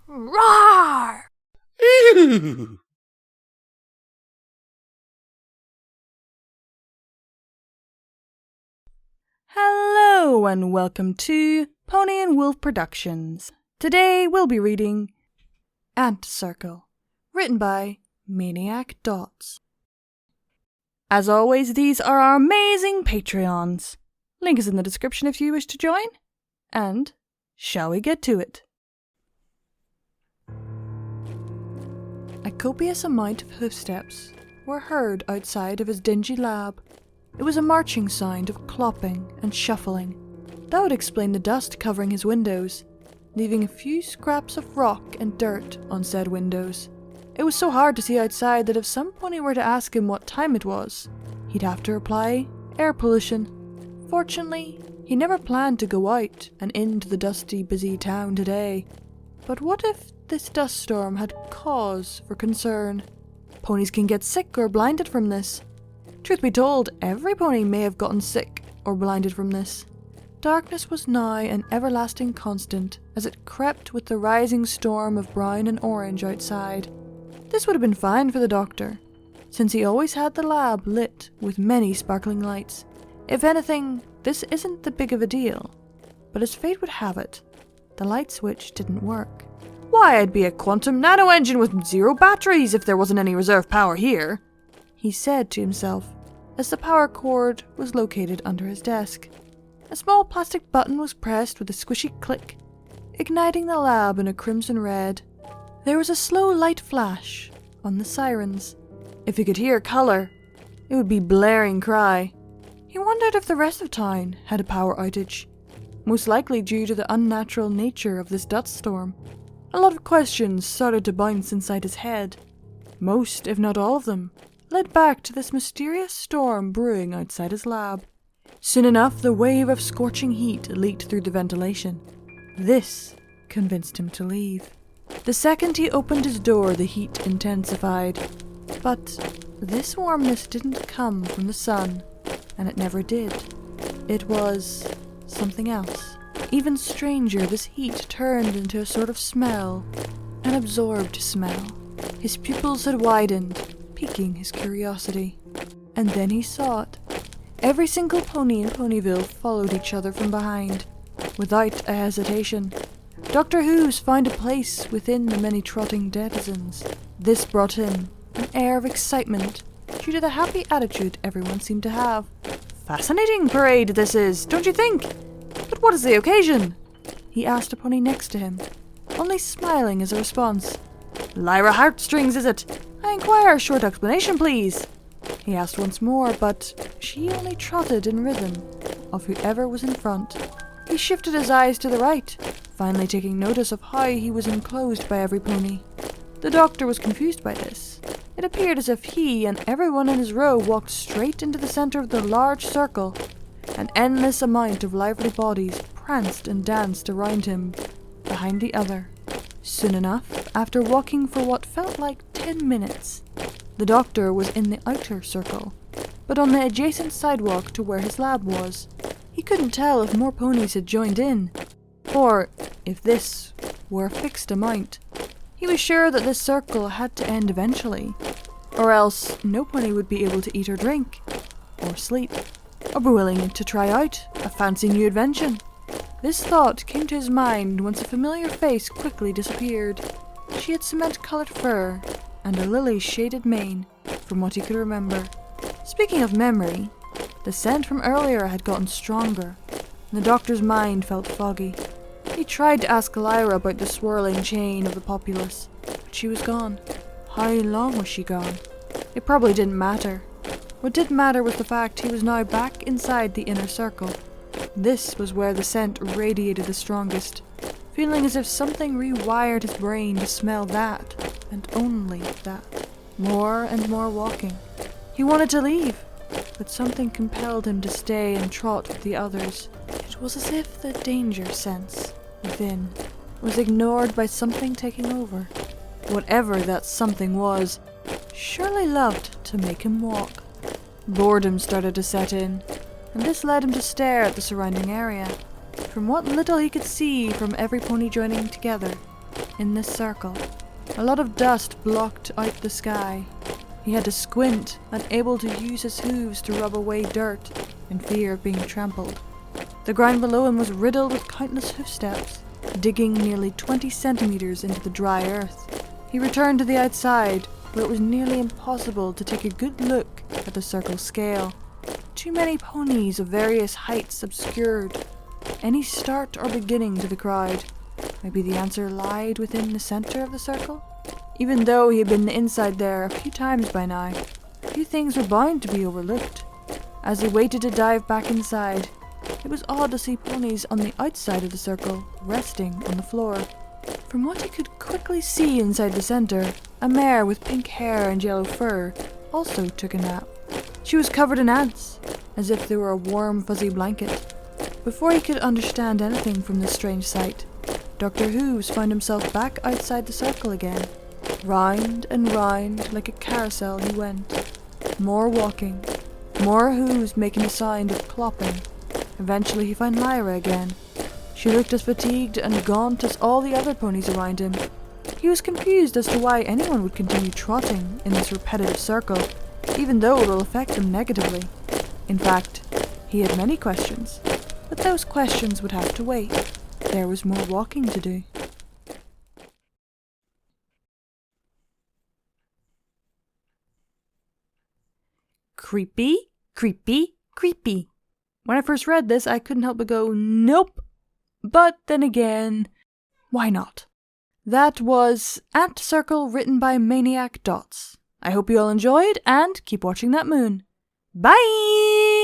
Roar! Ew. Hello and welcome to Pony&Wolf Productions. Today we'll be reading Ant Circle, written by ManicDots. As always, these are our amazing Patreons. Link is in the description if you wish to join. And shall we get to it? A copious amount of hoofsteps were heard outside of his dingy lab. It was a marching sound of clopping and shuffling. That would explain the dust covering his windows, leaving a few scraps of rock and dirt on said windows. It was so hard to see outside that if some pony were to ask him what time it was, he'd have to reply, air pollution. Fortunately, he never planned to go out and into the dusty, busy town today. But what if this dust storm had cause for concern? Ponies can get sick or blinded from this. Truth be told, every pony may have gotten sick or blinded from this. Darkness was now an everlasting constant as it crept with the rising storm of brown and orange outside. This would have been fine for the doctor, since he always had the lab lit with many sparkling lights. If anything, this isn't that big of a deal. But as fate would have it, the light switch didn't work. Why, I'd be a quantum nano engine with 0 batteries if there wasn't any reserve power here, he said to himself as the power cord was located under his desk. A small plastic button was pressed with a squishy click, igniting the lab in a crimson red. There was a slow light flash on the sirens. If he could hear colour, it would be blaring cry. He wondered if the rest of town had a power outage, most likely due to the unnatural nature of this dust storm. A lot of questions started to bounce inside his head. Most, if not all of them, led back to this mysterious storm brewing outside his lab. Soon enough, the wave of scorching heat leaked through the ventilation. This convinced him to leave. The second he opened his door, the heat intensified. But this warmness didn't come from the sun, and it never did. It was something else. Even stranger, this heat turned into a sort of smell, an absorbed smell. His pupils had widened, piquing his curiosity. And then he saw it. Every single pony in Ponyville followed each other from behind, without a hesitation. Dr. Who's found a place within the many trotting denizens. This brought him an air of excitement due to the happy attitude everyone seemed to have. Fascinating parade this is, don't you think? But what is the occasion? He asked a pony next to him, only smiling as a response. Lyra Heartstrings, is it? I inquire a short explanation, please. He asked once more, but she only trotted in rhythm of whoever was in front. He shifted his eyes to the right, finally taking notice of how he was enclosed by every pony. The doctor was confused by this. It appeared as if he and everyone in his row walked straight into the center of the large circle. An endless amount of lively bodies pranced and danced around him, behind the other. Soon enough, after walking for what felt like 10 minutes, the doctor was in the outer circle, but on the adjacent sidewalk to where his lab was. He couldn't tell if more ponies had joined in, or if this were a fixed amount. He was sure that this circle had to end eventually, or else no pony would be able to eat or drink, or sleep, or be willing to try out a fancy new invention. This thought came to his mind once a familiar face quickly disappeared. She had cement-coloured fur and a lily-shaded mane, from what he could remember. Speaking of memory, the scent from earlier had gotten stronger, and the doctor's mind felt foggy. He tried to ask Lyra about the swirling chain of the populace, but she was gone. How long was she gone? It probably didn't matter. What did matter was the fact he was now back inside the inner circle. This was where the scent radiated the strongest, feeling as if something rewired his brain to smell that, and only that. More and more walking. He wanted to leave, but something compelled him to stay and trot with the others. It was as if the danger sense within was ignored by something taking over. Whatever that something was, surely loved to make him walk. Boredom started to set in, and this led him to stare at the surrounding area. From what little he could see from every pony joining together, in this circle. A lot of dust blocked out the sky. He had to squint, unable to use his hooves to rub away dirt, in fear of being trampled. The ground below him was riddled with countless hoofsteps, digging nearly 20 centimeters into the dry earth. He returned to the outside, where it was nearly impossible to take a good look at the circle's scale. Too many ponies of various heights obscured any start or beginning to the crowd. Maybe the answer lied within the center of the circle? Even though he had been inside there a few times by now, a few things were bound to be overlooked. As he waited to dive back inside, it was odd to see ponies on the outside of the circle, resting on the floor. From what he could quickly see inside the center, a mare with pink hair and yellow fur also took a nap. She was covered in ants, as if they were a warm, fuzzy blanket. Before he could understand anything from this strange sight, Dr. Hooves found himself back outside the circle again. Round and round like a carousel he went. More walking, more hooves making a sound of clopping. Eventually he found Lyra again. She looked as fatigued and gaunt as all the other ponies around him. He was confused as to why anyone would continue trotting in this repetitive circle, even though it will affect them negatively. In fact, he had many questions, but those questions would have to wait. There was more walking to do. Creepy, creepy, creepy. When I first read this, I couldn't help but go, nope. But then again, why not? That was Ant Circle, written by ManicDots. I hope you all enjoyed, and keep watching that moon. Bye!